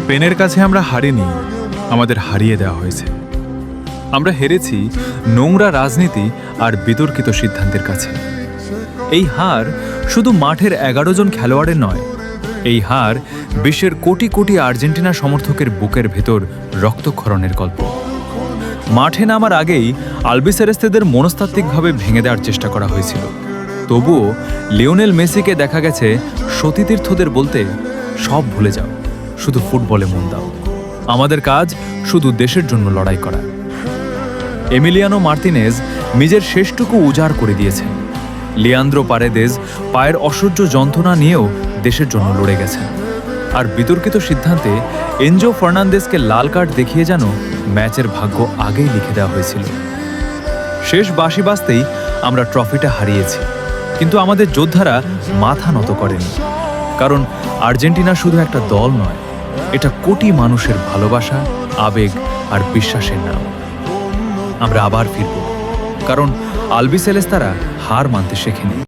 স্পেনের কাছে আমরা হারিনি, আমাদের হারিয়ে দেওয়া হয়েছে। আমরা হেরেছি নোংরা রাজনীতি আর বিতর্কিত সিদ্ধান্তের কাছে। এই হার শুধু মাঠের 11 জন খেলোয়াড়ের নয়, এই হার বিশ্বের কোটি কোটি আর্জেন্টিনা সমর্থকের বুকের ভেতর রক্তক্ষরণের গল্প। মাঠে নামার আগেই আলবিসেরেস্তেদের মনস্তাত্ত্বিকভাবে ভেঙে দেওয়ার চেষ্টা করা হয়েছিল। তবুও লিওনেল মেসিকে দেখা গেছে সতীতীর্থদের বলতে, সব ভুলে যাও, শুধু ফুটবলে মন দাও। আমাদের কাজ শুধু দেশের জন্য লড়াই করা। এমিলিয়ানো মার্তিনেজ নিজের শেষটুকু উজাড় করে দিয়েছেন। লিয়ান্দ্রো পারেদেজ পায়ের অসহ্য যন্ত্রণা নিয়েও দেশের জন্য লড়ে গেছেন। আর বিতর্কিত সিদ্ধান্তে এনজো ফার্নান্দেজকে লাল কার্ড দেখিয়ে যেন ম্যাচের ভাগ্য আগেই লিখে দেওয়া হয়েছিল। শেষ বাঁশি বাজতেই আমরা ট্রফিটা হারিয়েছি, কিন্তু আমাদের যোদ্ধারা মাথা নত করেনি। কারণ আর্জেন্টিনা শুধু একটা দল নয়, এটা কোটি মানুষের ভালোবাসা, আবেগ আর বিশ্বাসের নাম। আমরা আবার ফিরব, কারণ আলবিসেলেস্তারা হার মানতে শেখেনি।